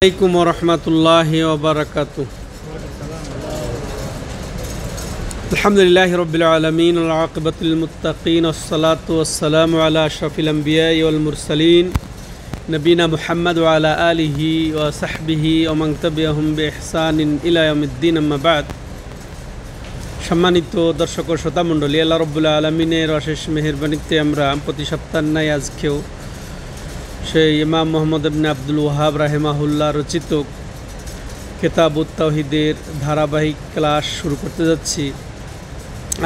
আলাইকুম ওয়া রাহমাতুল্লাহি ওয়া বারাকাতুহু। আলহামদুলিল্লাহি রাব্বিল আলামিন ওয়াল আকিবাতু লিল মুত্তাকিন ওয়াসসালাতু ওয়াসসালামু আলা আশরাফিল আমবিয়াই ওয়াল মুরসালিন নবিনা মুহাম্মদ ওয়া আলা আলিহি ওয়া সাহবিহি ওয়া মান তাবিআহুম বিইহসানিন ইলা ইয়াউমিদ্দিন, আম্মা বা'দ। সম্মানিত দর্শক ও শ্রোতা মণ্ডলী, আল্লাহ রাব্বুল আলামিনের অশেষ মেহেরবানিতে আমরা প্রতি সপ্তাহের ন্যায় আজকেও সেই ইমাম মোহাম্মদ ইবনে আব্দুল ওয়াহাব রাহিমাহুল্লাহ রচিত কিতাবুত তাওহীদের ধারাবাহিক ক্লাস শুরু করতে যাচ্ছি।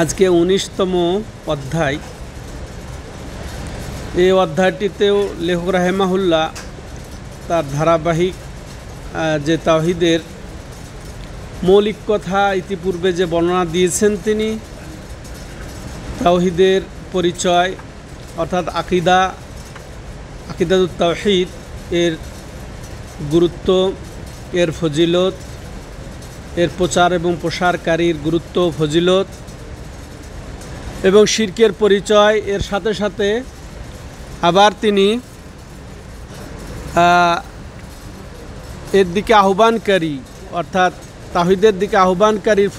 আজকে 19তম অধ্যায়। এই অধ্যায়টিতেও লেখক রাহিমাহুল্লাহ তার ধারাবাহিক যে তাওহীদের মৌলিক কথা ইতিপূর্বে যে বর্ণনা দিয়েছেন, তিনি তাওহীদের পরিচয় অর্থাৎ আকিদাতুত তাওহীদ এর গুরুত্ব, এর ফজিলত, এর প্রচার এবং প্রসারকারীর গুরুত্ব ফজিলত এবং শিরকের পরিচয়, এর সাথে সাথে আবার তিনি এর দিকে আহ্বানকারী অর্থাৎ তাওহীদের দিকে আহ্বানকারীর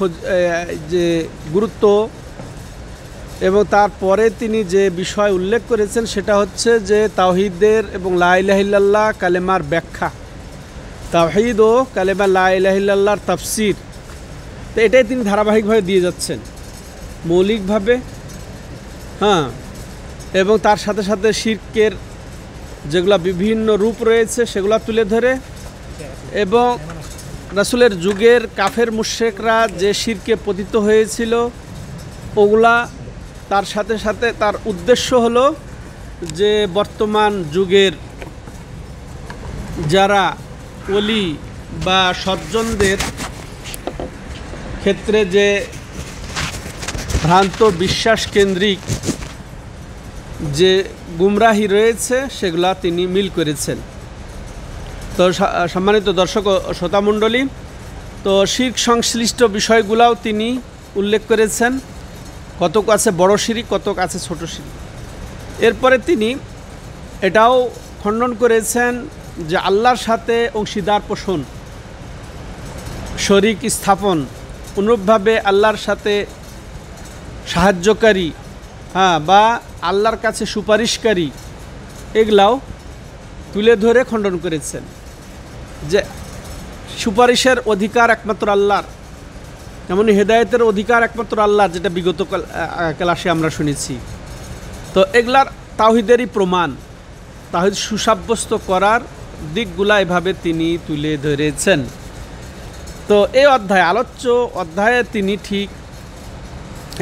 যে গুরুত্ব এবং তারপরে তিনি যে বিষয় উল্লেখ করেছেন সেটা হচ্ছে যে তাওহীদের এবং লা ইলাহা ইল্লাল্লাহ কালেমার ব্যাখ্যা, তাওহীদ ও কালেমা লা ইলাহা ইল্লাল্লাহর তাফসীর। তো এটাই তিনি ধারাবাহিকভাবে দিয়ে যাচ্ছেন মৌলিকভাবে, এবং তার সাথে সাথে শিরকের যেগুলো বিভিন্ন রূপ রয়েছে সেগুলো তুলে ধরে এবং রাসূলের যুগের কাফের মুশরিকরা যে শিরকে পতিত হয়েছিল ওগুলা, তার সাথে সাথে তার উদ্দেশ্য হলো যে বর্তমান যুগের যারা ওলি বা সজ্জনদের ক্ষেত্রে যে ভ্রান্ত বিশ্বাস কেন্দ্রিক যে গুমরাহি রয়েছে সেগুলা তিনি মিল করেছেন। তো সম্মানিত দর্শক ও শ্রোতামণ্ডলী, তো শিরক সংশ্লিষ্ট বিষয়গুলাও তিনি উল্লেখ করেছেন, কতক আছে বড় শিরক, কতক আছে ছোট শিরক। এরপরে তিনি এটাও খণ্ডন করেছেন যে আল্লাহর সাথে অংশীদার পোষণ, শরীক স্থাপন, অনুরূপভাবে আল্লাহর সাথে সাহায্যকারী বা আল্লাহর কাছে সুপারিশকারী, এগুলাও তুলে ধরে খণ্ডন করেছেন যে সুপারিশের অধিকার একমাত্র আল্লাহর, যেমন হেদায়েতের অধিকার একমাত্র আল্লাহর, যেটা বিগত ক্লাসে আমরা শুনেছি। তো এগুলার তাওহীদেরই প্রমাণ, তাওহীদ সুসাব্যস্ত করার দিকগুলা এভাবে তিনি তুলে ধরেছেন। তো এই অধ্যায়, আলোচ্য অধ্যায়ে তিনি ঠিক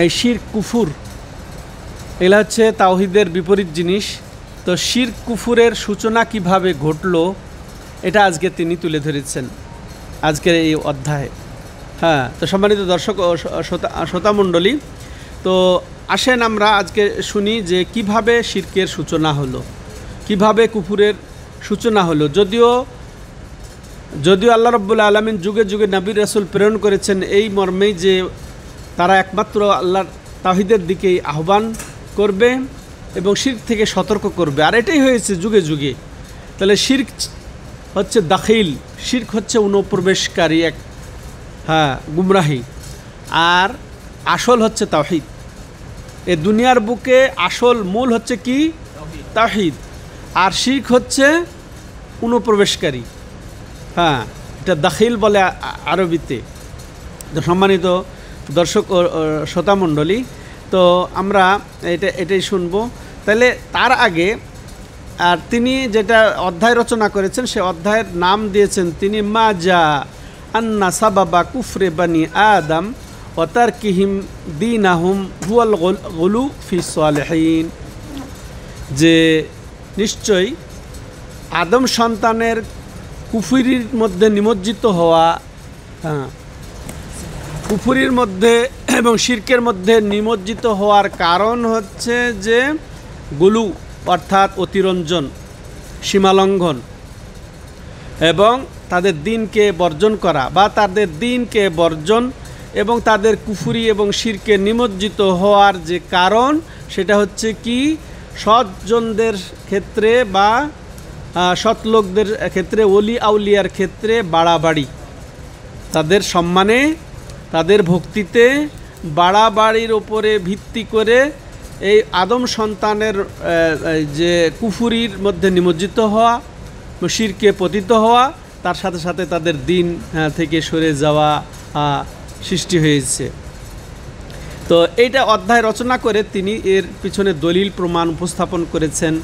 এই শিরক কুফুর, এগুলা হচ্ছে তাওহীদের বিপরীত জিনিস। তো শিরক কুফুরের সূচনা কিভাবে ঘটলো এটা আজকে তিনি তুলে ধরেছেন আজকের এই অধ্যায়ে। তো সম্মানিত দর্শক ও শ্রোতামণ্ডলী, তো আসেন আমরা আজকে শুনি যে কিভাবে শিরকের সূচনা হলো, কিভাবে কুফুরের সূচনা হলো। যদিও আল্লাহ রাব্বুল আলামিন যুগে যুগে নবী রাসূল প্রেরণ করেছেন এই মর্মেই যে তারা একমাত্র আল্লাহর তাওহীদের দিকেই আহ্বান করবে এবং শিরক থেকে সতর্ক করবে, আর এটাই হয়েছে যুগে যুগে। তাহলে শিরক হচ্ছে দাখিল, শিরক হচ্ছে অনুপ্রবেশকারী এক গুমরাহি, আর আসল হচ্ছে তাওহীদ। এ দুনিয়ার বুকে আসল মূল হচ্ছে কি? তাওহীদ। আর শিরক হচ্ছে অনুপ্রবেশকারী, এটা দাখিল বলে আরবিতে। তো সম্মানিত দর্শক ও শ্রোতামণ্ডলী, তো আমরা এটাই শুনবো। তাহলে তার আগে আর তিনি যেটা অধ্যায় রচনা করেছেন সে অধ্যায়ের নাম দিয়েছেন তিনি মা জা আন্না সাবাবা কুফরে বানি আদম ও তারকিহিম দীনাহুম হুয়াল গুলু ফি সালিহিন, যে নিশ্চয়ই আদম সন্তানের কুফরির মধ্যে নিমজ্জিত হওয়া, কুফরির মধ্যে এবং শিরকের মধ্যে নিমজ্জিত হওয়ার কারণ হচ্ছে যে গুলু অর্থাৎ অতিরঞ্জন, সীমালঙ্ঘন এবং তাদের দিনকে বর্জন করা বা তাদের দিনকে বর্জন এবং তাদের কুফরি এবং শিরকে নিমজ্জিত হওয়ার যে কারণ সেটা হচ্ছে কি? সজ্জনদের ক্ষেত্রে বা সৎ লোকদের ক্ষেত্রে, ওলি আউলিয়ার ক্ষেত্রে বাড়াবাড়ি, তাদের সম্মানে, তাদের ভক্তিতে বাড়াবাড়ির ওপরে ভিত্তি করে এই আদম সন্তানের যে কুফুরির মধ্যে নিমজ্জিত হওয়া, শিরকে পতিত হওয়া, তার সাথে সাথে তাদের দিন থেকে সরে যাওয়া সৃষ্টি হয়েছে। তো এইটা অধ্যায় রচনা করে তিনি এর পিছনে দলিল প্রমাণ উপস্থাপন করেছেন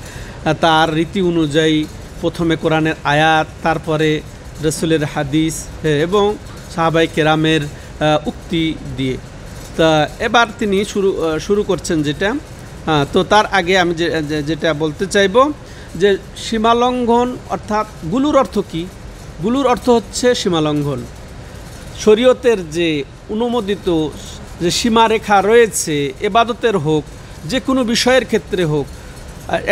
তার রীতি অনুযায়ী। প্রথমে কোরআনের আয়াত, তারপরে রসুলের হাদিস এবং সাহাবায়ে কেরামের উক্তি দিয়ে। তা এবার তিনি শুরু করছেন যেটা, তো তার আগে আমি যেটা বলতে চাইব যে সীমালঙ্ঘন অর্থাৎ গুলুর অর্থ কী? গুলুর অর্থ হচ্ছে সীমালঙ্ঘন। শরীয়তের যে অনুমোদিত যে সীমারেখা রয়েছে, এবাদতের হোক, যে কোনো বিষয়ের ক্ষেত্রে হোক,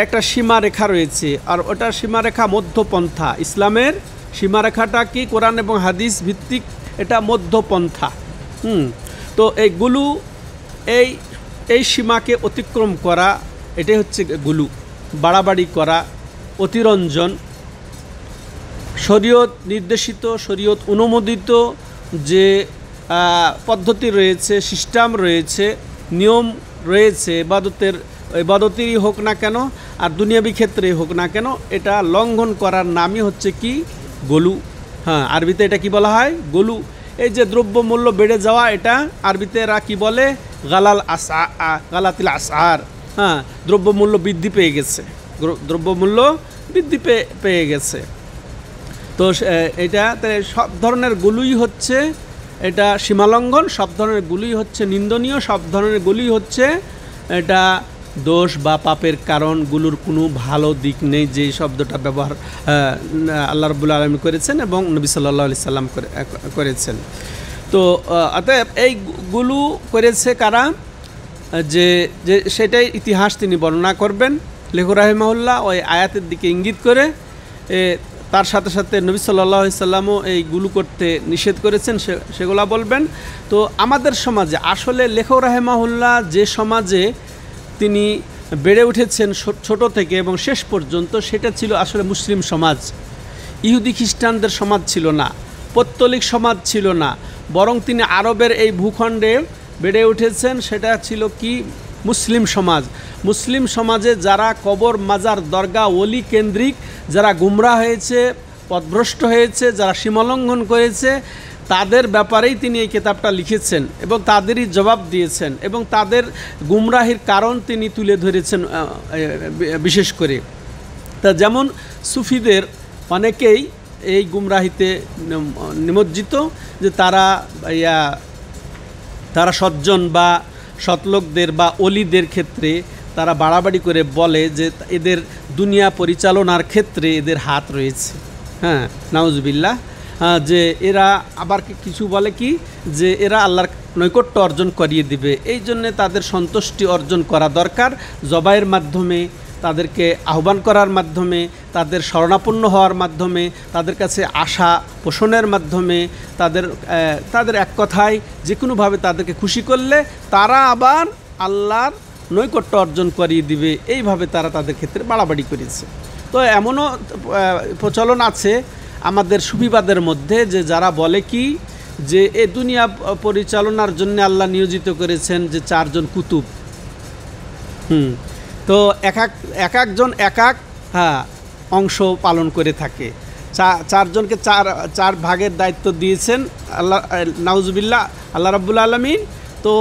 একটা সীমারেখা রয়েছে, আর ওটা সীমারেখা মধ্যপন্থা। ইসলামের সীমারেখাটা কি? কোরআন এবং হাদিস ভিত্তিক, এটা মধ্যপন্থা। তো এই গুলু, এই সীমাকে অতিক্রম করা, এটাই হচ্ছে গুলু, বাড়াবাড়ি করা, অতিরঞ্জন। শরীয়ত নির্দেশিত, শরীয়ত অনুমোদিত যে পদ্ধতি রয়েছে, সিস্টেম রয়েছে, নিয়ম রয়েছে, ইবাদতেরই হোক না কেন আর দুনিয়াবি ক্ষেত্রেই হোক না কেন, এটা লঙ্ঘন করার নামই হচ্ছে কি? গলু। আরবিতে এটা কি বলা হয়? গলু। এই যে দ্রব্যমূল্য বেড়ে যাওয়া, এটা আরবিতে এরা কী বলে? গালাতিল আসআর। দ্রব্যমূল্য বৃদ্ধি পেয়ে গেছে, দ্রব্যমূল্য বৃদ্ধি পেয়ে গেছে। তো এটা সব ধরনের গুলুই হচ্ছে এটা সীমালঙ্ঘন, সব ধরনের গুলুই হচ্ছে নিন্দনীয়, সব ধরনের গুলুই হচ্ছে এটা দোষ বা পাপের কারণ। গুলুর কোনো ভালো দিক নেই, যে শব্দটা ব্যবহার আল্লাহ রাব্বুল আলামিন করেছেন এবং নবী সাল্লাল্লাহু আলাইহি সাল্লাম করেছেন। তো অতএব এই গুলু করেছে কারা, যে সেটাই ইতিহাস তিনি বর্ণনা করবেন লেখক রাহিমাহুল্লাহ, ওই আয়াতের দিকে ইঙ্গিত করে। তার সাথে সাথে নবী সাল্লাল্লাহু আলাইহি সাল্লামও এই গুলু করতে নিষেধ করেছেন, সেগুলা বলবেন। তো আমাদের সমাজে আসলে লেখক রাহিমাহুল্লাহ যে সমাজে তিনি বেড়ে উঠেছেন ছোট থেকে এবং শেষ পর্যন্ত, সেটা ছিল আসলে মুসলিম সমাজ। ইহুদি খ্রিস্টানদের সমাজ ছিল না, পৌত্তলিক সমাজ ছিল না, বরং তিনি আরবের এই ভূখণ্ডে বেড়ে উঠেছেন, সেটা ছিল কি? মুসলিম সমাজ। মুসলিম সমাজে যারা কবর, মাজার, দরগা, ওলি কেন্দ্রিক, যারা গুমরাহ হয়েছে, পথভ্রষ্ট হয়েছে, যারা সীমালঙ্ঘন করেছে, তাদের ব্যাপারেই তিনি এই কিতাবটা লিখেছেন এবং তাদেরই জবাব দিয়েছেন এবং তাদের গুমরাহির কারণ তিনি তুলে ধরেছেন বিশেষ করে। তা যেমন সুফিদের অনেকেই এই গুমরাহিতে নিমজ্জিত, যে তারা সজ্জন বা সৎলোকদের বা অলিদের ক্ষেত্রে তারা বাড়াবাড়ি করে বলে যে এদের দুনিয়া পরিচালনার ক্ষেত্রে এদের হাত রয়েছে। নাউজুবিল্লাহ। যে এরা আবার কিছু বলে কি, যে এরা আল্লাহর নৈকট্য অর্জন করিয়ে দিবে, এই জন্যে তাদের সন্তুষ্টি অর্জন করা দরকার জবাইয়ের মাধ্যমে, তাদেরকে আহ্বান করার মাধ্যমে, তাদের শরণাপন্ন হওয়ার মাধ্যমে, তাদের কাছে আশা পোষণের মাধ্যমে, তাদের এক কথায় যে কোনোভাবে তাদেরকে খুশি করলে তারা আবার আল্লাহর নৈকট্য অর্জন করিয়ে দিবে, এইভাবে তারা তাদের ক্ষেত্রে বাড়াবাড়ি করেছে। তো এমনও প্রচলন আছে আমাদের সুফিবাদের মধ্যে, যে যারা বলে কি, যে এ দুনিয়া পরিচালনার জন্য আল্লাহ নিয়োজিত করেছেন যে 4 জন কুতুব। তো এক একজন এক এক অংশ পালন করে থাকে। 4 জনকে 4 ভাগের দায়িত্ব দিয়েছেন আল্লাহ, নাউজুবিল্লাহ, আল্লাহ রাব্বুল আলামিন। তো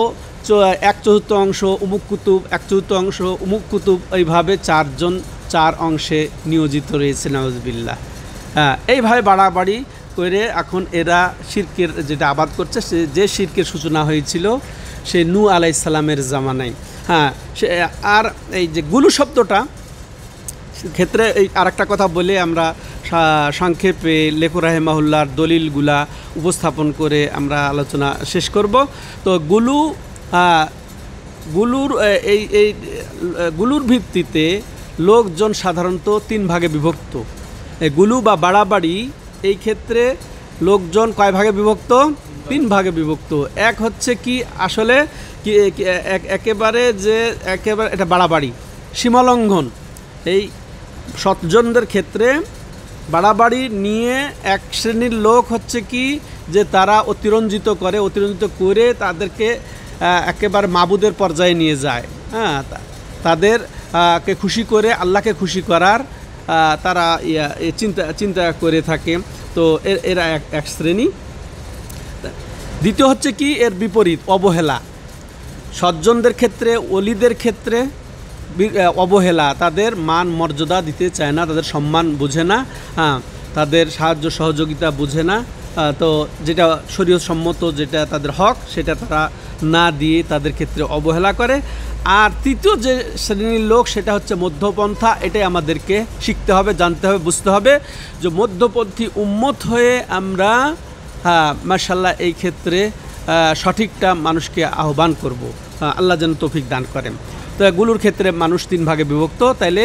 1/4 অংশ উমুক কুতুব, 1/4 অংশ উমুক কুতুব, এইভাবে 4 জন 4 অংশে নিয়োজিত রয়েছে, নাউজুবিল্লাহ। এইভাবে বাড়াবাড়ি করে এখন এরা শিরকের যেটা আবাদ করছে, যে শিরকের সূচনা হয়েছিল সে নূহ আলাইহিস সালামের জামানায়। আর এই যে গুলু শব্দটা ক্ষেত্রে এই আরেকটা কথা বলে আমরা সংক্ষেপে লেখক রাহিমাহুল্লাহর দলিলগুলা উপস্থাপন করে আমরা আলোচনা শেষ করব। তো গুলুর ভিত্তিতে লোকজন সাধারণত 3 ভাগে বিভক্ত। গুলু বা বাড়াবাড়ি এই ক্ষেত্রে লোকজন কয় ভাগে বিভক্ত? 3 ভাগে বিভক্ত। এক হচ্ছে কি, আসলে কি একেবারে এটা বাড়াবাড়ি, সীমালঙ্ঘন। এই সৎজনদের ক্ষেত্রে বাড়াবাড়ি নিয়ে এক শ্রেণীর লোক হচ্ছে কি যে তারা অতিরঞ্জিত করে তাদেরকে একেবারে মাবুদের পর্যায়ে নিয়ে যায়। হ্যাঁ, তাদের কে খুশি করে আল্লাহকে খুশি করার তারা চিন্তা করে থাকে। তো এরা এক শ্রেণী। দ্বিতীয় হচ্ছে কি এর বিপরীত অবহেলা। সজ্জনদের ক্ষেত্রে, ওলিদের ক্ষেত্রে অবহেলা, তাদের মান মর্যাদা দিতে চায় না, তাদের সম্মান বুঝে না, হ্যাঁ, তাদের সাহায্য সহযোগিতা বুঝে না। তো যেটা শরীয়ত সম্মত, যেটা তাদের হক, সেটা তারা না দিয়ে তাদের ক্ষেত্রে অবহেলা করে। আর তৃতীয় যে শ্রেণীর লোক সেটা হচ্ছে মধ্যপন্থা। এটাই আমাদেরকে শিখতে হবে, জানতে হবে, বুঝতে হবে যে মধ্যপন্থী উম্মত হয়ে আমরা মাশাআল্লাহ এই ক্ষেত্রে সঠিকটা মানুষকে আহ্বান করব। আল্লাহ যেন তৌফিক দান করেন। তো এগুলোর ক্ষেত্রে মানুষ তিন ভাগে বিভক্ত। তাইলে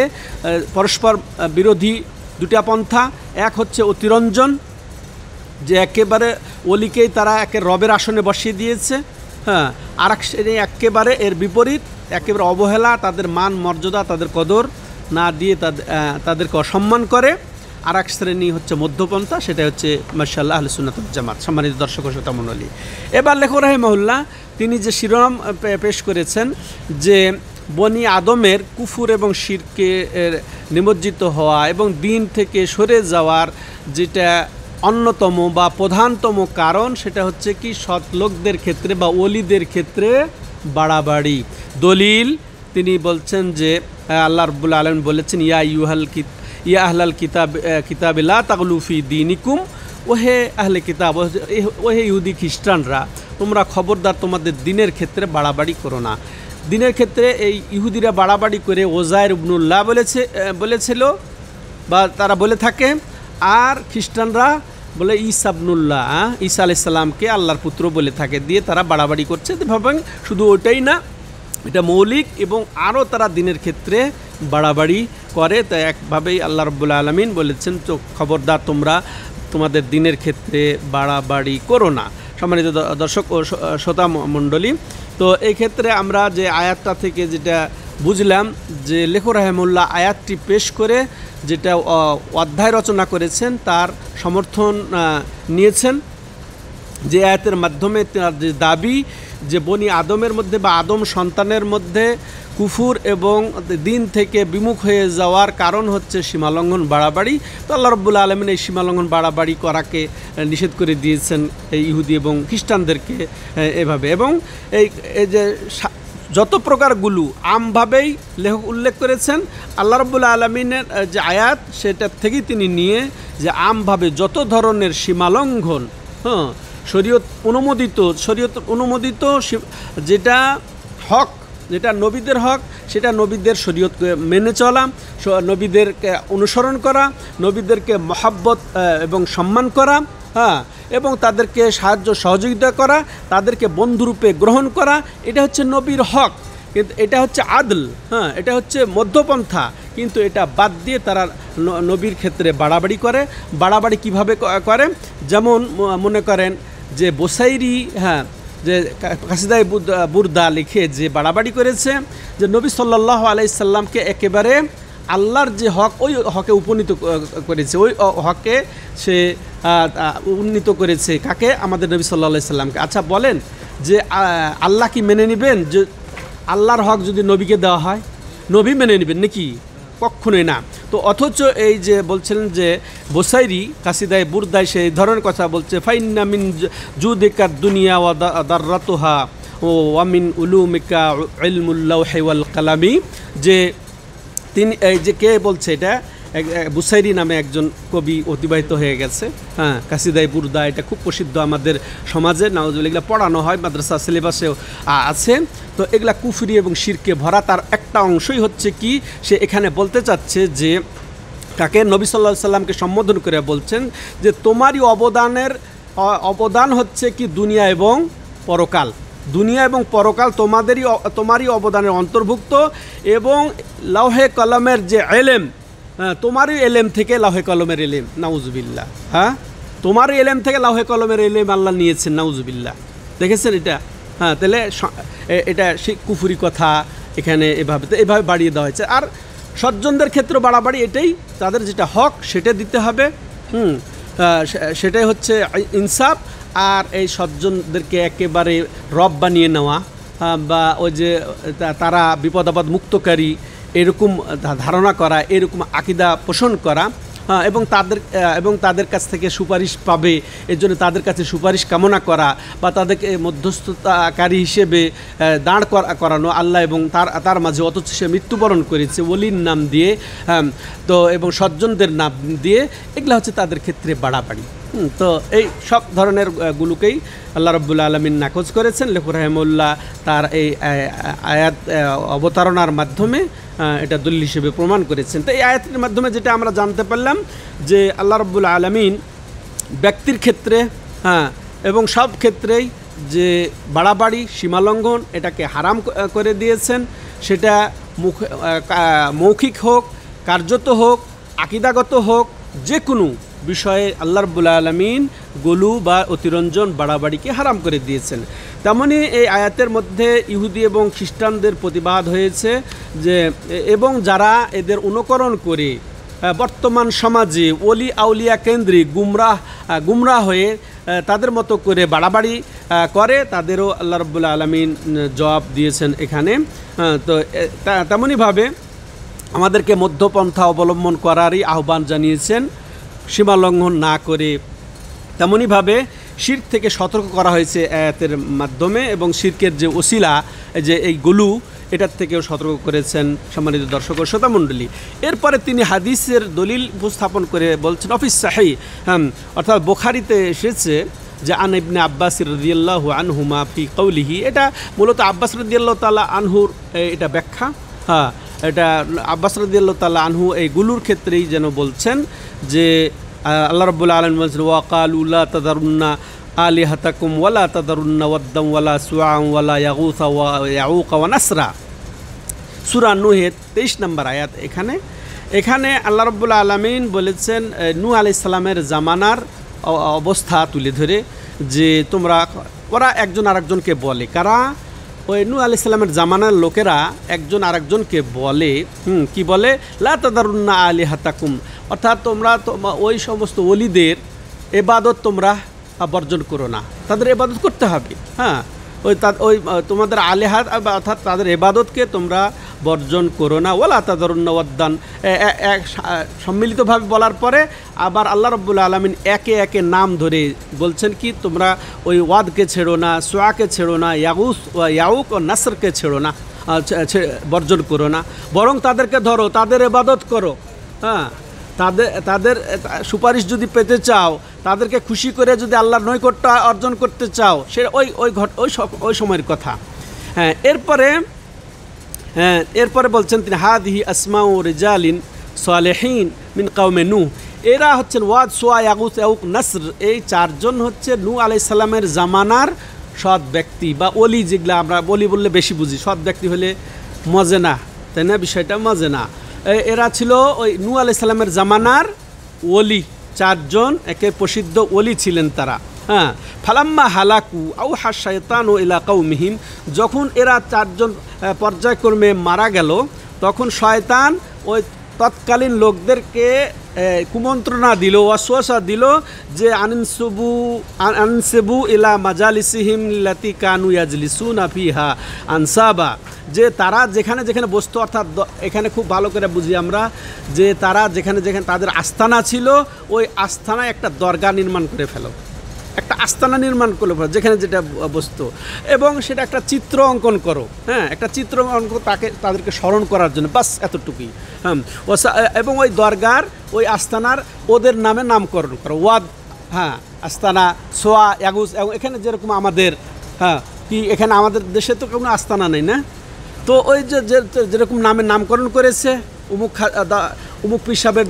পরস্পর বিরোধী দুটা পন্থা। এক হচ্ছে অতিরঞ্জন, যে একেবারে ওলিকেই তারা একে রবের আসনে বসিয়ে দিয়েছে। হ্যাঁ, আর এক শ্রেণী একেবারে এর বিপরীত, একেবারে অবহেলা, তাদের মান মর্যাদা, তাদের কদর না দিয়ে তাদেরকে অসম্মান করে। আর এক শ্রেণী হচ্ছে মধ্যপন্থা, সেটা হচ্ছে মাশাআল্লাহ আহলে সুন্নাত ওয়াল জামাত। সম্মানিত দর্শক ও শ্রোতা মণ্ডলী, এবার লেখক রাহিমাহুল্লাহ তিনি যে শিরোনাম পেশ করেছেন যে বনি আদমের কুফুর এবং শিরকে নিমজ্জিত হওয়া এবং দিন থেকে সরে যাওয়ার যেটা অন্যতম বা প্রধানতম কারণ, সেটা হচ্ছে কি সৎ লোকদের ক্ষেত্রে বা ওলিদের ক্ষেত্রে বাড়াবাড়ি। দলিল তিনি বলছেন যে আল্লাহ রাব্বুল আলামিন বলেছেন ইয়া আহলাল কিতাব লা তাগলু ফি দীনিকুম, ওহে আহলে কিতাব, ওহে ইহুদি খ্রিস্টানরা, তোমরা খবরদার তোমাদের দিনের ক্ষেত্রে বাড়াবাড়ি করো না। দিনের ক্ষেত্রে এই ইহুদিরা বাড়াবাড়ি করে ওজায়ের ইবনুল্লাহ বলেছিল বা তারা বলে থাকে, আর খ্রিস্টানরা বলে ঈসা ইবনুল্লাহ, ঈসা আলাইহিস সালামকে আল্লাহর পুত্র বলে থাকে, দিয়ে তারা বাড়াবাড়ি করছে। ভাবেন শুধু ওইটাই না, এটা মৌলিক এবং আরও তারা দিনের ক্ষেত্রে বাড়াবাড়ি করে। তাই একভাবেই আল্লাহ রাব্বুল আলামিন বলেছেন, তো খবরদার তোমরা তোমাদের দিনের ক্ষেত্রে বাড়াবাড়ি করো না। সম্মানিত দর্শক ও শ্রোতা মণ্ডলী, তো এই ক্ষেত্রে আমরা যে আয়াতটা থেকে যেটা বুঝলাম যে লেখক রাহিমাহুল্লাহ আয়াতটি পেশ করে যেটা অধ্যায় রচনা করেছেন তার সমর্থন নিয়েছেন, যে আয়াতের মাধ্যমে তার যে দাবি যে বনি আদমের মধ্যে বা আদম সন্তানের মধ্যে কুফুর এবং দিন থেকে বিমুখ হয়ে যাওয়ার কারণ হচ্ছে সীমালঙ্ঘন, বাড়াবাড়ি। তো আল্লাহ রাব্বুল আলামিন এই সীমালঙ্ঘন বাড়াবাড়ি করাকে নিষেধ করে দিয়েছেন এই ইহুদি এবং খ্রিস্টানদেরকে এভাবে। এবং এই যে যত প্রকারগুলো আমভাবেই লেখক উল্লেখ করেছেন, আল্লাহ রাব্বুল আলামিনের যে আয়াত সেটার থেকেই তিনি নিয়ে যে আমভাবে যত ধরনের সীমালঙ্ঘন, শরীয়ত অনুমোদিত যেটা হক, যেটা নবীদের হক, সেটা নবীদের শরীয়তকে মেনে চলা, নবীদেরকে অনুসরণ করা, নবীদেরকে মহাব্বত এবং সম্মান করা, হ্যাঁ, এবং তাদেরকে সাহায্য সহযোগিতা করা, তাদেরকে বন্ধুরূপে গ্রহণ করা, এটা হচ্ছে নবীর হক। কিন্তু এটা হচ্ছে আদল, হ্যাঁ, এটা হচ্ছে মধ্যপন্থা। কিন্তু এটা বাদ দিয়ে তারা নবীর ক্ষেত্রে বাড়াবাড়ি করে। বাড়াবাড়ি কিভাবে করে? যেমন মনে করেন যে বুসাইরি, হ্যাঁ, যে কাসিদায়ে বুরদা লিখে যে বাড়াবাড়ি করেছে যে নবী সাল্লাল্লাহু আলাইহি সাল্লামকে একেবারে আল্লাহর যে হক, ওই হকে উপনীত করেছে, ওই হকে সে উন্নীত করেছে। কাকে? আমাদের নবী সাল্লাল্লাহু আলাইহি সাল্লামকে। আচ্ছা বলেন যে আল্লাহ কি মেনে নেবেন যে আল্লাহর হক যদি নবীকে দেওয়া হয়? নবী মেনে নেবেন নাকি? কখনোই না। তো অথচ এই যে বলছিলেন যে বুসাইরি কাসিদায়ে বুরদায় সেই ধরনের কথা বলছে, ফাইন্না মিন জুদিকা দুনিয়া ওয়া দাররাতুহা ওয়া মিন উলুমিকা ইলমুল লাওহি ওয়াল কালামি, যে তিনি এই যে কে বলছে এটা, বুসাইরি নামে একজন কবি অতিবাহিত হয়ে গেছে। হ্যাঁ, কাসিদায়ে বুরদা এটা খুব প্রসিদ্ধ আমাদের সমাজে, নাউজুবিল্লাহ, এগুলো পড়ানো হয়, মাদ্রাসা সিলেবাসেও আছে। তো এগুলা কুফরি এবং শিরকে ভরা। তার একটা অংশই হচ্ছে কি, সে এখানে বলতে চাচ্ছে যে তাকে নবী সাল্লাল্লাহু আলাইহি সাল্লামকে সম্বোধন করে বলছেন যে তোমারই অবদান হচ্ছে কি দুনিয়া এবং পরকাল, দুনিয়া এবং পরকাল তোমারই অবদানের অন্তর্ভুক্ত। এবং লাওহে কলমের যে এলেম, তোমারই এলেম থেকে লাওহে কলমের এলেম, নাউজুবিল্লাহ, হ্যাঁ, তোমারই এলেম থেকে লাওহে কলমের এলেম আল্লাহ নিয়েছেন, নাউজুবিল্লাহ। দেখেছেন এটা? হ্যাঁ, তাহলে এটা সেই কুফরি কথা এখানে এভাবে বাড়িয়ে দেওয়া হয়েছে। আর সজ্জনদের ক্ষেত্রে বাড়াবাড়ি এটাই, তাদের যেটা হক সেটা দিতে হবে, সেটাই হচ্ছে ইনসাফ। আর এই সজ্জনদেরকে একেবারে রব বানিয়ে নেওয়া বা ওই যে তারা বিপদ আপদ মুক্তকারী এরকম ধারণা করা, এরকম আকীদা পোষণ করা, এবং তাদের কাছ থেকে সুপারিশ পাবে এর জন্য তাদের কাছে সুপারিশ কামনা করা বা তাদেরকে মধ্যস্থতাকারী হিসেবে দাঁড় করানো আল্লাহ এবং তার মাঝে, অথচ সে মৃত্যুবরণ করেছে ওলির নাম দিয়ে, তো এবং সজ্জনদের নাম দিয়ে, এগুলো হচ্ছে তাদের ক্ষেত্রে বাড়াবাড়ি। তো এই সব ধরনের গুলোকেই আল্লাহ রাব্বুল আলামিন নাকচ করেছেন। লেখক রাহিমাহুল্লাহ তার এই আয়াত অবতারণার মাধ্যমে এটা দলিল হিসেবে প্রমাণ করেছেন। তো এই আয়াতের মাধ্যমে যেটা আমরা জানতে পারলাম যে আল্লাহ রাব্বুল আলামিন ব্যক্তির ক্ষেত্রে এবং সব ক্ষেত্রেই যে বাড়াবাড়ি সীমালঙ্ঘন এটাকে হারাম করে দিয়েছেন, সেটা মৌখিক হোক, কার্যত হোক, আকীদাগত হোক, যে কোনো বিষয়ে আল্লাহ রাব্বুল আলামিন গলু বা অতিরঞ্জন বাড়াবাড়িকে হারাম করে দিয়েছেন। তেমনি এই আয়াতের মধ্যে ইহুদি এবং খ্রিস্টানদের প্রতিবাদ হয়েছে যে, এবং যারা এদের অনুকরণ করে বর্তমান সমাজে ওলি আউলিয়া কেন্দ্রিক গুমরাহ হয়ে তাদের মতো করে বাড়াবাড়ি করে, তাদেরও আল্লাহ রাব্বুল আলামিন জবাব দিয়েছেন এখানে। তো তেমনইভাবে আমাদেরকে মধ্যপন্থা অবলম্বন করারই আহ্বান জানিয়েছেন, সীমা লঙ্ঘন না করে। তেমনইভাবে শিরক থেকে সতর্ক করা হয়েছে আয়াতের মাধ্যমে, এবং শিরকের যে ওসিলা, যে এই গুলু, এটার থেকেও সতর্ক করেছেন সম্মানিত দর্শক ও শ্রোতা মণ্ডলী। এরপরে তিনি হাদিসের দলিল উপস্থাপন করে বলছেন অফিস সাহি, অর্থাৎ বুখারীতে এসেছে যে আন ইবনে আব্বাস রাদিয়াল্লাহু আনহুমা ফি কওলিহি, এটা মূলত আব্বাস রাদিয়াল্লাহু তাআলা আনহুর এটা ব্যাখ্যা। এটা আব্বাস রাদিয়াল্লাহু তাআলা আনহু এই গুলুর ক্ষেত্রেই যেন বলছেন যে আল্লাহ রাব্বুল আলামিন বলছেন ওয়াকালু লা তাযারুন্না আলিহাতাকুম ওয়ালা তাযারুন্না ওয়াদ্দাম ওয়ালা সুআম ওয়ালা ইয়াগুসা ওয়া ইয়াউকা ওয়া নাসরা, সূরা নূহের 23 নম্বর আয়াত। এখানে আল্লাহ রাব্বুল আলামিন বলেছেন নূহ আলাইহিস সালামের জামানার অবস্থা তুলে ধরে, যে ওরা একজন আরেকজনকে বলে, কারা? ওই নূহ আলাইহিস সালামের জামানার লোকেরা একজন আরেকজনকে বলে, কি বলে? লা তাযারুন্না আলিহাতাকুম, অর্থাৎ তোমরা ওই সমস্ত ওলিদের ইবাদত তোমরা বর্জন করো না, তাদের ইবাদত করতে হবে। ওই তোমাদের আলিহাত অর্থাৎ তাদের ইবাদতকে তোমরা বর্জন করো না। ওয়ালা তাযারুন্না ওয়াদ্দান, সম্মিলিতভাবে বলার পরে আবার আল্লাহ রাব্বুল আলামিন একে একে নাম ধরে বলছেন কি, তোমরা ওই ওয়াদকে ছেড়ো না, সুআকে ছেড়ো না, ইয়াগুস ওয়া ইয়াউক ও নাসরকে ছেড়ো না, বর্জন করো না, বরং তাদেরকে ধরো, তাদের ইবাদত করো। তাদের সুপারিশ যদি পেতে চাও, তাদেরকে খুশি করে যদি আল্লাহর নৈকট্য অর্জন করতে চাও, সে ওই সময়ের কথা। এরপরে বলছেন তিনি হাদিহি আসমাউ রিজালিন সালেহিন মিন কওমে নূহ, এরা হচ্ছেন ওয়াদ, সুআ, ইয়াগুস, ইয়াউক, নাসর, এই চারজন হচ্ছে নূহ আলাইহিস সালামের জামানার সৎ ব্যক্তি বা ওলি, যেগুলো আমরা বলি বললে বেশি বুঝি, সৎ ব্যক্তি হলে মজে না, তাই না? বিষয়টা মজে না। এরা ছিল ওই নূহ আলাইহিস সালামের জামানার ওলি, চারজন একে প্রসিদ্ধ ওলি ছিলেন তারা। ফালাম্মা হালাকু আউহা শায়তানু ইলা কওমিহিম, যখন এরা চারজন পর্যায়ক্রমে মারা গেল, তখন শয়তান ওই তৎকালীন লোকদেরকে কুমন্ত্রণা দিল, ওয়াসওয়াসা দিল যে আনসিবু ইলা মাজালিসিহিম লাতি কানু ইয়াজলিসুনা ফিহা আনসাবা, যে তারা যেখানে যেখানে বসতো, অর্থাৎ এখানে খুব ভালো করে বুঝি আমরা যে তারা যেখানে যেখানে তাদের আস্তানা ছিল, ওই আস্তানায় একটা দরগা নির্মাণ করে ফেলো, একটা আস্তানা নির্মাণ করলে যেখানে যেটা বস্তু, এবং সেটা একটা চিত্র অঙ্কন করো, একটা চিত্র অঙ্কন তাদেরকে স্মরণ করার জন্য, বাস এতটুকুই। এবং ওই দরগার ওই আস্তানার ওদের নামে নামকরণ করো, ওয়াদ, আস্তানা, সোয়া, ইয়াগুস, এখানে যেরকম আমাদের কি এখানে আমাদের দেশে তো কোনো আস্তানা নেই না, তো ওই যেরকম নামে নামকরণ করেছে, উমুক পীর সাহেবের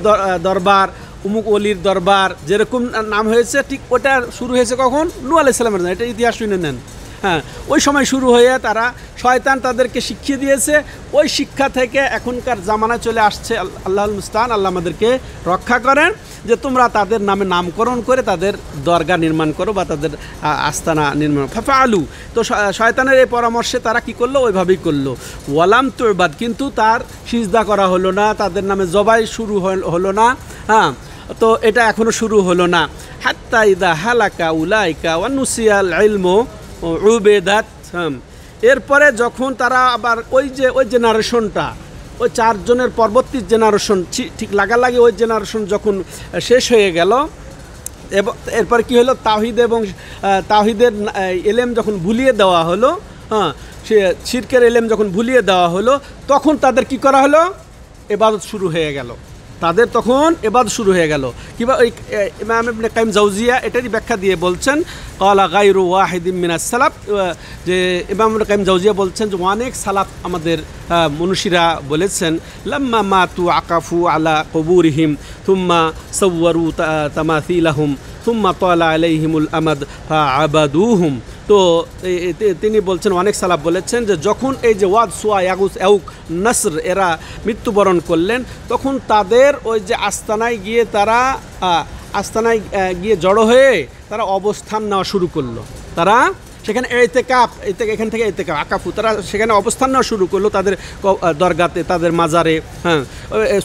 দরবার, উমুক অলির দরবার, যেরকম নাম হয়েছে ঠিক ওটা শুরু হয়েছে কখন? নূহ আলাইহিস সালামের, এটা ইতিহাস শুনে নেন। হ্যাঁ, ওই সময় শুরু হয়ে তারা শয়তান তাদেরকে শিখিয়ে দিয়েছে। ওই শিক্ষা থেকে এখনকার জামানায় চলে আসছে, আল্লাহুল মুস্তাআন, আল্লাহ আমাদেরকে রক্ষা করেন, যে তোমরা তাদের নামে নামকরণ করে তাদের দরগা নির্মাণ করো বা তাদের আস্তানা নির্মাণ ফাফআলু। তো শয়তানের এই পরামর্শে তারা কি করলো, ওইভাবেই করলো। ওয়ালাম তুবাদ, কিন্তু তার সিজদা করা হলো না, তাদের নামে জবাই শুরু হলো না। হ্যাঁ, তো এটা এখনো শুরু হলো না। হাত্তা ইদা হালাকা উলাইকা ওয়া নুসিয়াল ইলমু উবেদাত। এরপরে যখন তারা আবার ওই জেনারেশনটা, ওই 4 জনের পরবর্তী জেনারেশন, ঠিক লাগালাগি ওই জেনারেশন যখন শেষ হয়ে গেল, এবং এরপর কি হলো, তাওহীদ এবং তাওহীদের এলেম যখন ভুলিয়ে দেওয়া হলো, হ্যাঁ, সে শিরকের এলেম যখন ভুলিয়ে দেওয়া হলো, তখন তাদের কি করা হলো, ইবাদত শুরু হয়ে গেল। তাদের তখন ইবাদত শুরু হয়ে গেল। কিংবা ওই ইমাম ইবনে কাইয়িম জাওজিয়া এটারই ব্যাখ্যা দিয়ে বলছেন, ক্বালা গায়রু ওয়াহিদিম মিনাস সালাফ, যে ইমাম ইবনে কাইয়িম জাওজিয়া বলছেন যে অনেক সালাফ আমাদের মনীষীরা বলেছেন, লাম্মা মাতু আকাফু আলা কুবুরিহিম থুম্মা সাওয়ারু তামাসিলাহুম থুম্মা তালা আলাইহিমুল আমাদ ফাআবাদুহুম। তো তিনি বলছেন, অনেক সালাফ বলেছেন যে যখন এই যে ওয়াদ, সুয়া, ইয়াগুস, ইয়াউক, নসর এরা মৃত্যুবরণ করলেন, তখন তাদের ওই যে আস্তানায় গিয়ে তারা জড়ো হয়ে তারা অবস্থান নেওয়া শুরু করলো। তারা সেখানে এখান থেকে এতেকাফ আকাফু, তারা সেখানে অবস্থান নেওয়া শুরু করলো তাদের দরগাতে, তাদের মাজারে। হ্যাঁ,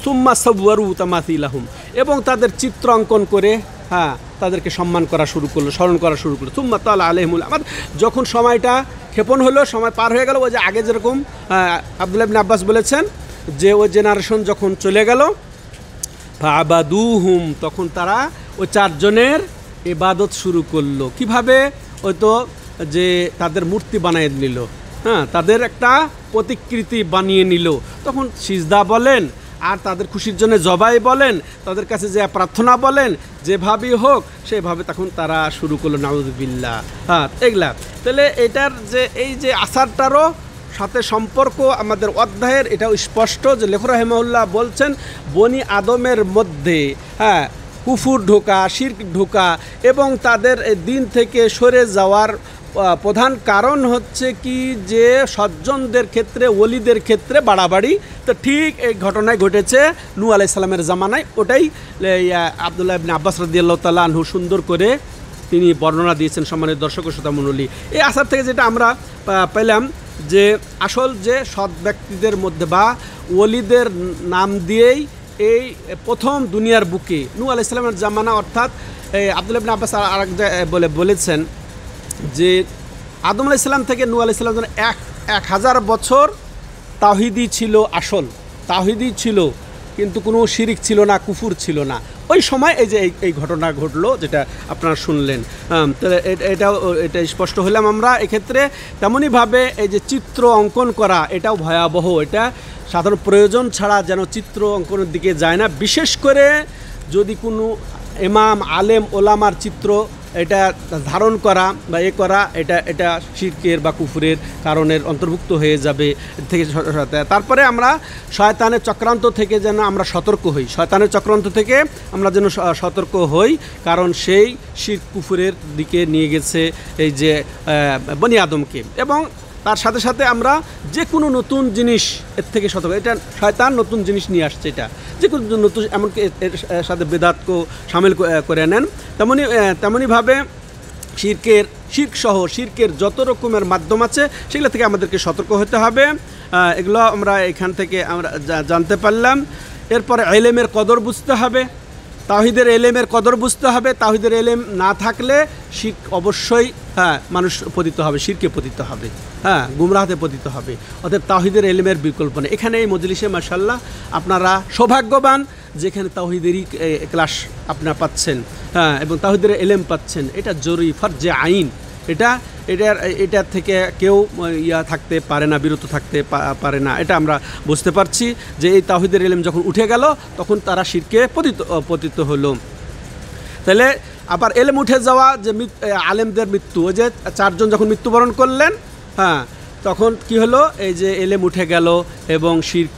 সুম্মা সাওয়ারু তামাসিলাহুম, এবং তাদের চিত্র অঙ্কন করে, হ্যাঁ, তাদেরকে সম্মান করা শুরু করলো, স্মরণ করা শুরু করলো। সুম্মা তালা আলাইহিমুল আমাদ, যখন সময়টা ক্ষেপণ হলো, সময় পার হয়ে গেল, ওই যে আগে যেরকম আব্দুল্লাহ ইবনে আব্বাস বলেছেন যে ওই জেনারেশন যখন চলে গেল, ফাআবাদুহুম, তখন তারা ওই 4 জনের ইবাদত শুরু করলো। কিভাবে? ওই তো যে তাদের মূর্তি বানিয়ে নিল, হ্যাঁ, তাদের একটা প্রতিকৃতি বানিয়ে নিল। তখন সিজদা বলেন, আর তাদের খুশির জন্য জবাই বলেন, তাদের কাছে যে প্রার্থনা বলেন, যেভাবেই হোক সেভাবে তখন তারা শুরু করলো, নাউযুবিল্লাহ। হ্যাঁ, এগুলা তাহলে এটার যে এই যে আসারটারও সাথে সম্পর্ক আমাদের অধ্যায়ের এটাও স্পষ্ট, যে লেখক রাহিমাহুল্লাহ বলছেন বনি আদমের মধ্যে, হ্যাঁ, কুফুর ঢোকা, শিরক ঢোকা এবং তাদের দিন থেকে সরে যাওয়ার প্রধান কারণ হচ্ছে কি, যে সজ্জনদের ক্ষেত্রে, ওলিদের ক্ষেত্রে বাড়াবাড়ি। তো ঠিক এই ঘটনায় ঘটেছে নূহ আলাইহিস সালামের জামানায়। ওটাই আব্দুল্লাহ ইবনে আব্বাস রাদিয়াল্লাহু তাআলা আনহু সুন্দর করে তিনি বর্ণনা দিয়েছেন। সম্মানিত দর্শক ও শ্রোতা মণ্ডলী, এই আসার থেকে যেটা আমরা পেলাম, যে আসল যে সৎ ব্যক্তিদের মধ্যে বা ওলিদের নাম দিয়েই এই প্রথম দুনিয়ার বুকে নূহ আলাইহিস সালামের জামানা, অর্থাৎ আব্দুল্লাহ ইবনে আব্বাস আরেক বলেছেন যে আদম আলাইহিস সালাম থেকে নূহ আলাইহিস সালাম 1000 বছর তাওহীদই ছিল, আসল তাওহীদই ছিল, কিন্তু কোনো শিরিক ছিল না, কুফুর ছিল না। ওই সময় এই যে এই ঘটনা ঘটলো, যেটা আপনারা শুনলেন। এটা স্পষ্ট হলাম আমরা এক্ষেত্রে। তেমনইভাবে এই যে চিত্র অঙ্কন করা, এটাও ভয়াবহ। এটা সাধারণ প্রয়োজন ছাড়া যেন চিত্র অঙ্কনের দিকে যায় না। বিশেষ করে যদি কোনো ইমাম, আলেম, ওলামার চিত্র এটা ধারণ করা বা করা, এটা শিরকের বা কুফুরের কারণের অন্তর্ভুক্ত হয়ে যাবে থেকে। তারপরে আমরা শয়তানের চক্রান্ত থেকে যেন আমরা সতর্ক হই, শয়তানের চক্রান্ত থেকে আমরা যেন সতর্ক হই, কারণ সেই শিরক কুফুরের দিকে নিয়ে গেছে এই যে বনি আদমকে। এবং তার সাথে সাথে আমরা যে কোনো নতুন জিনিস এর থেকে সতর্ক, এটা শয়তান নতুন জিনিস নিয়ে আসছে, এটা যে কোনো নতুন, এমনকি এর সাথে বেদাতকেও সামিল করে নেন। তেমনইভাবে শিরকের যত রকমের মাধ্যম আছে সেগুলো থেকে আমাদেরকে সতর্ক হতে হবে। এগুলো আমরা এখান থেকে আমরা জানতে পারলাম। এরপরে ইলমের কদর বুঝতে হবে, তাওহীদের এলেমের কদর বুঝতে হবে। তাওহীদের এলেম না থাকলে শিরক অবশ্যই, হ্যাঁ, মানুষ পতিত হবে, শিরকে পতিত হবে, হ্যাঁ, গুমরাহতে পতিত হবে। অতএব তাওহীদের এলেমের বিকল্প নেই। এখানে এই মজলিসে মাশাআল্লাহ আপনারা সৌভাগ্যবান, যেখানে তাওহীদেরই ক্লাস আপনারা পাচ্ছেন, হ্যাঁ, এবং তাওহীদের এলেম পাচ্ছেন। এটা জরুরি, ফরজে আইন। এটার থেকে কেউ থাকতে পারে না, বিরত থাকতে পারে না। এটা আমরা বুঝতে পারছি যে এই তাওহীদের ইলম যখন উঠে গেল, তখন তারা শিরকে পতিত হলো। তাহলে আবার এলেম উঠে যাওয়া, যে আলেমদের মৃত্যু, ওই যে 4 জন যখন মৃত্যুবরণ করলেন, হ্যাঁ, তখন কি হলো, এই যে এলেম উঠে গেল এবং শিরক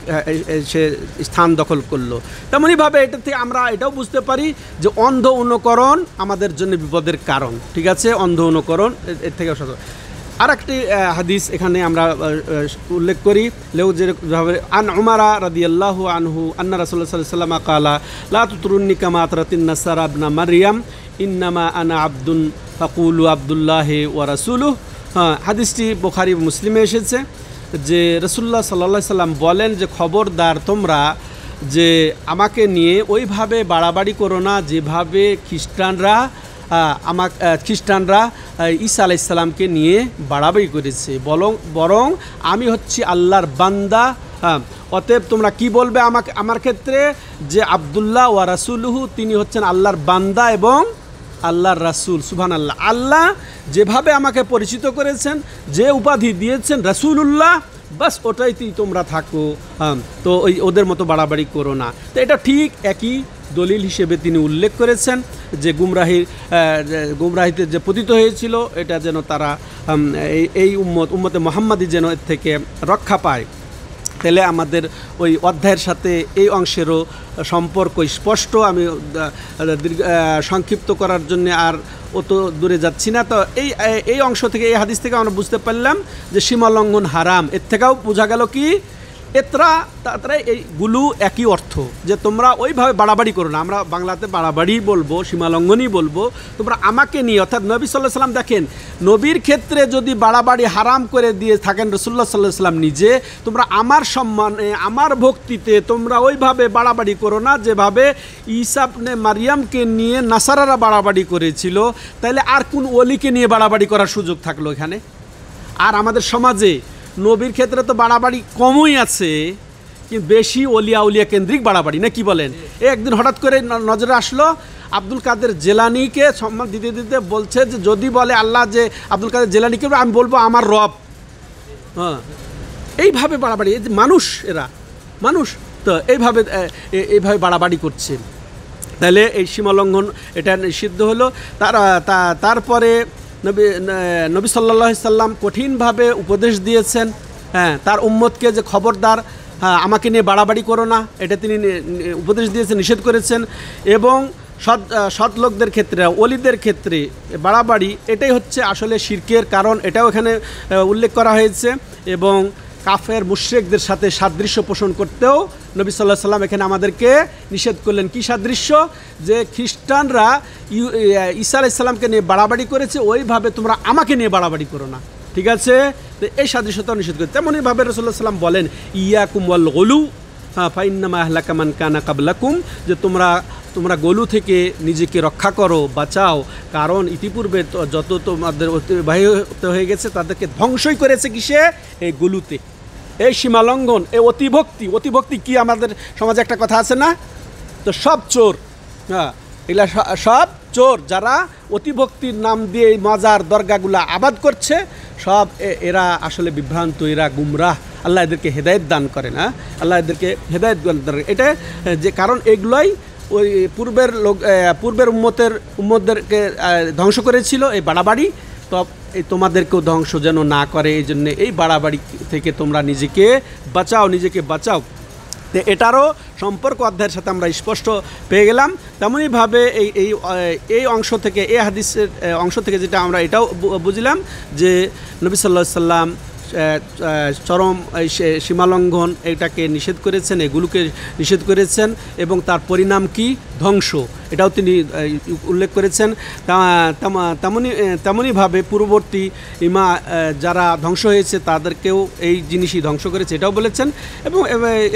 সে স্থান দখল করলো। তেমনইভাবে এটা থেকে আমরা এটাও বুঝতে পারি যে অন্ধ অনুকরণ আমাদের জন্য বিপদের কারণ। ঠিক আছে, অন্ধ অনুকরণ এর থেকে আর একটি হাদিস এখানে আমরা উল্লেখ করি যেভাবে আন উমারা রাদিয়াল্লাহু আনহু আন্না রাসূলুল্লাহ সাল্লাল্লাহু আলাইহি ওয়াসাল্লাম ক্বালা লা তুতরুন্নি কামা আতরাতিন নাসারা ইবনা মারইয়াম ইন্নামা আনা আবদুন ফাকুলু আবদুল্লাহি ওয়া রাসূলুহু। হাদিসটি বুখারী মুসলিমে এসেছে যে রাসূলুল্লাহ সাল্লাল্লাহু আলাইহি সাল্লাম বলেন যে খবরদার তোমরা যে আমাকে নিয়ে ওইভাবে বাড়াবাড়ি করো না যেভাবে খ্রিস্টানরা ঈসা আলাইহিস সালামকে নিয়ে বাড়াবাড়ি করেছে, বরং আমি হচ্ছি আল্লাহর বান্দা। অতএব তোমরা কি বলবে আমার ক্ষেত্রে যে আব্দুল্লাহ ওয়া রাসূলুহু, তিনি হচ্ছেন আল্লাহর বান্দা এবং আল্লাহর রাসূল। সুবহানাল্লাহ। আল্লাহ যেভাবে আমাকে পরিচিত করেছেন, যে উপাধি দিয়েছেন রাসূলুল্লাহ, বাস ওটাইতেই তোমরা থাকো। তো ওদের মতো বাড়াবাড়ি করো না। তো এটা ঠিক একই দলিল হিসেবে তিনি উল্লেখ করেছেন যে গুমরাহিতে যে পতিত হয়েছিল, এটা যেন তারা এই উম্মতে মুহাম্মাদি যেন এর থেকে রক্ষা পায়। তাহলে আমাদের ওই অধ্যায়ের সাথে এই অংশেরও সম্পর্ক স্পষ্ট। আমি সংক্ষিপ্ত করার জন্য আর অত দূরে যাচ্ছি না। তো এই অংশ থেকে, এই হাদিস থেকে আমরা বুঝতে পারলাম যে সীমালঙ্ঘন হারাম। এর থেকেও বোঝা গেল কি তারা এইগুলো একই অর্থ, যে তোমরা ওইভাবে বাড়াবাড়ি করো না। আমরা বাংলাতে বাড়াবাড়ি বলবো, সীমালঙ্ঘনই বলবো। তোমরা আমাকে নিয়ে, অর্থাৎ নবী সাল্লাল্লাহু আলাইহি সাল্লাম, দেখেন নবীর ক্ষেত্রে যদি বাড়াবাড়ি হারাম করে দিয়ে থাকেন রাসূলুল্লাহ সাল্লাল্লাহু আলাইহি সাল্লাম নিজে, তোমরা আমার সম্মানে, আমার ভক্তিতে তোমরা ওইভাবে বাড়াবাড়ি করো না যেভাবে ঈসা ইবনে মারইয়ামকে নিয়ে নাসারারা বাড়াবাড়ি করেছিল। তাহলে আর কোন ওলিকে নিয়ে বাড়াবাড়ি করার সুযোগ থাকলো এখানে? আর আমাদের সমাজে নবীর ক্ষেত্রে তো বাড়াবাড়ি কমই আছে, কিন্তু বেশি উলিয়া কেন্দ্রিক বাড়াবাড়ি, না কি বলেন? একদিন হঠাৎ করে নজরে আসলো আব্দুল কাদের জেলানিকে সম্মান দিতে দিতে বলছে যে যদি বলে আল্লাহ যে আব্দুল কাদের জেলানিকে, আমি বলবো আমার রব। এইভাবে বাড়াবাড়ি, এই যে মানুষ তো এইভাবে বাড়াবাড়ি করছে। তাহলে এই সীমালঙ্ঘন এটা নিষিদ্ধ হলো। তারপরে নবী সাল্লাল্লাহু আলাইহি সাল্লাম কঠিনভাবে উপদেশ দিয়েছেন তার উম্মতকে যে খবরদার আমাকে নিয়ে বাড়াবাড়ি করো না, এটা তিনি উপদেশ দিয়েছেন, নিষেধ করেছেন। এবং সৎ লোকদের ক্ষেত্রে, ওলিদের ক্ষেত্রে বাড়াবাড়ি এটাই হচ্ছে আসলে শিরকের কারণ, এটাও এখানে উল্লেখ করা হয়েছে। এবং কাফের মুশরিকদের সাথে সাদৃশ্য পোষণ করতেও নবী সাল্লাল্লাহু আলাইহি সাল্লাম এখানে আমাদেরকে নিষেধ করলেন। কি সাদৃশ্য? যে খ্রিস্টানরা ঈসা আলাইহিস সালামকে নিয়ে বাড়াবাড়ি করেছে, ওইভাবে তোমরা আমাকে নিয়ে বাড়াবাড়ি করো না। ঠিক আছে? তো এই সাদৃশ্যতাও নিষেধ করে। তেমনইভাবে রাসূলুল্লাহ সাল্লাল্লাহু আলাইহি সাল্লাম বলেন ইয়াকুম ওয়াল গুলু ফাইন্নামা আহলাকা মান কানা ক্বাবলাকুম, যে তোমরা গলু থেকে নিজেকে রক্ষা করো, বাঁচাও, কারণ ইতিপূর্বে যত তোমাদের অতিবাহিত হয়ে গেছে তাদেরকে ধ্বংসই করেছে কিসে? এই গলুতে। এই সীমালঙ্ঘন, এই অতিভক্তি কি আমাদের সমাজে একটা কথা আছে না? তো সব চোর, এগুলা সব চোর, যারা অতিভক্তির নাম দিয়ে এই মাজার দরগাগুলা আবাদ করছে, সব এরা আসলে বিভ্রান্ত, এরা গুমরাহ। আল্লাহ এদেরকে হেদায়েত দান করেন। আল্লাহ এদেরকে হেদায়েত দান করেন। এটা যে কারণ এগুলোই ওই পূর্বের উম্মতদেরকে ধ্বংস করেছিল এই বাড়াবাড়ি। তো এই তোমাদেরকেও ধ্বংস যেন না করে, এই জন্যে এই বাড়াবাড়ি থেকে তোমরা নিজেকে বাঁচাও। তো এটারও সম্পর্ক অধ্যায়ের সাথে আমরা স্পষ্ট পেয়ে গেলাম। তেমনইভাবে এই অংশ থেকে, এই হাদিসের অংশ থেকে যেটা আমরা এটাও বুঝলাম যে নবী সাল্লাল্লাহু আলাইহি সাল্লাম চরম সীমালঙ্ঘন এটাকে নিষেধ করেছেন, এগুলোকে নিষেধ করেছেন, এবং তার পরিণাম কি? ধ্বংস। এটাও তিনি উল্লেখ করেছেন। তেমনইভাবে পূর্ববর্তী যারা ধ্বংস হয়েছে তাদেরকেও এই জিনিসই ধ্বংস করেছে, এটাও বলেছেন। এবং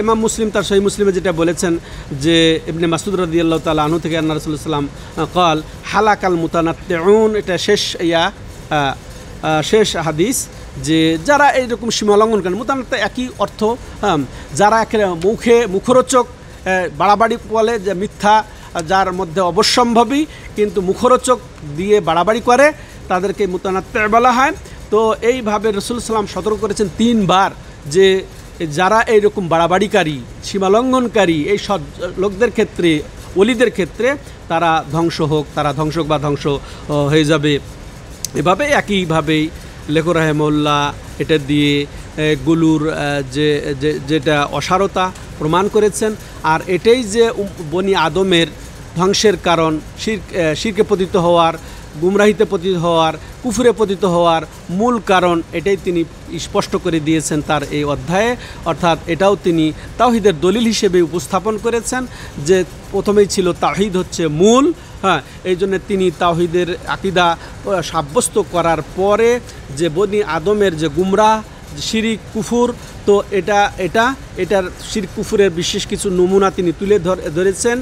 ইমাম মুসলিম তার সহিহ মুসলিমে যেটা বলেছেন যে ইবনে মাসউদ রাদিয়াল্লাহু তাআলা আনহু থেকে আন্না রাসূলুল্লাহ সাল্লাল্লাহু আলাইহি ওয়াসাল্লাম ক্বাল হালাকাল মুতানাত্তিউন, এটা শেষ হাদিস। যে যারা এইরকম সীমালঙ্ঘন করেন, মুতানাত্তি একই অর্থ, যারা মুখরোচক বাড়াবাড়ি বলে, যে মিথ্যা যার মধ্যে অবশ্যম্ভাবী কিন্তু মুখরোচক দিয়ে বাড়াবাড়ি করে, তাদেরকে মুতানাত্তি বলা হয়। তো এইভাবে রাসূল সাল্লাল্লাহু আলাইহি ওয়াসাল্লাম সতর্ক করেছেন 3 বার যে যারা এইরকম বাড়াবাড়িকারী, সীমালঙ্ঘনকারী, এই সব লোকদের ক্ষেত্রে, ওলিদের ক্ষেত্রে তারা ধ্বংস হয়ে যাবে। এভাবে একইভাবেই লেখক রাহিমাহুল্লাহ এটা দিয়ে গুলুর যেটা অসারতা প্রমাণ করেছেন। আর এটাই যে বনি আদমের ধ্বংসের কারণ, শিরকে পতিত হওয়ার গুমরাহিতে পতিত হওয়ার, কুফরে পতিত হওয়ার মূল কারণ এটাই তিনি স্পষ্ট করে দিয়েছেন তার এই অধ্যায়ে। অর্থাৎ এটাও তিনি তাওহীদের দলিল হিসেবে উপস্থাপন করেছেন যে প্রথমেই ছিল তাওহীদ হচ্ছে মূল। হ্যাঁ, এই জন্য তিনি তাওহীদের আকীদা সাব্যস্ত করার পরে যে বনি আদমের যে গুমরাহ, শিরিক, কুফুর, তো এটার শিরক কুফুরের বিশেষ কিছু নমুনা তিনি তুলে ধরেছেন।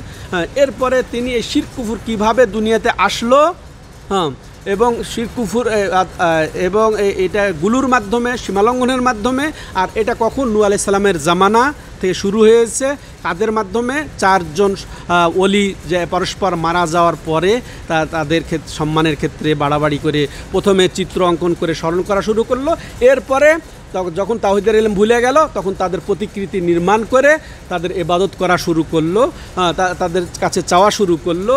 এরপরে তিনি এই শিরক কুফুর কীভাবে দুনিয়াতে আসলো, হ্যাঁ, এবং শিরক কুফুর এবং এটা গুলুর মাধ্যমে, সীমালঙ্ঘনের মাধ্যমে, আর এটা কখন নূহ আলাইহিস সালামের জামানা থেকে শুরু হয়েছে, কাদের মাধ্যমে, চারজন ওলি যে পরস্পর মারা যাওয়ার পরে তাদের সম্মানের ক্ষেত্রে বাড়াবাড়ি করে প্রথমে চিত্র অঙ্কন করে স্মরণ করা শুরু করলো। এরপরে যখন তাওহীদের ইলম ভুলে গেল তখন তাদের প্রতিকৃতি নির্মাণ করে তাদের ইবাদত করা শুরু করলো, তাদের কাছে চাওয়া শুরু করলো,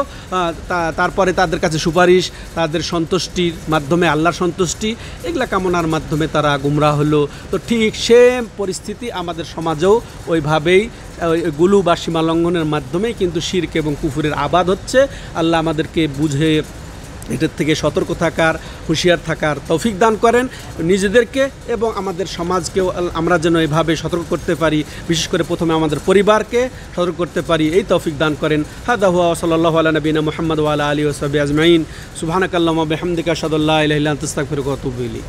তারপরে তাদের কাছে সুপারিশ, তাদের সন্তুষ্টির মাধ্যমে, আল্লাহর সন্তুষ্টি, এগুলা কামনার মাধ্যমে তারা গুমরাহ হলো। তো ঠিক সেম পরিস্থিতি আমাদের সমাজেও ওইভাবেই গুলু বা সীমালঙ্ঘনের মাধ্যমেই কিন্তু শিরক এবং কুফুরের আবাদ হচ্ছে। আল্লাহ আমাদেরকে বুঝে এটার থেকে সতর্ক থাকার, হুঁশিয়ার থাকার তৌফিক দান করেন নিজেদেরকে এবং আমাদের সমাজকেও আমরা যেন এভাবে সতর্ক করতে পারি, বিশেষ করে প্রথমে আমাদের পরিবারকে সতর্ক করতে পারি, এই তৌফিক দান করেন। হাদা হুয়া সাল্লাল্লাহু আলা নবিনা মুহাম্মদ ওয়া আলা আলিহি ওয়া সাহবিহি আজমাইন। সুবহানাকাল্লাহুম্মা ওয়া বিহামদিকা আশহাদু আল্লা ইলাহা ইল্লা আনতা আস্তাগফিরুকা ওয়া আতুবু ইলাইক।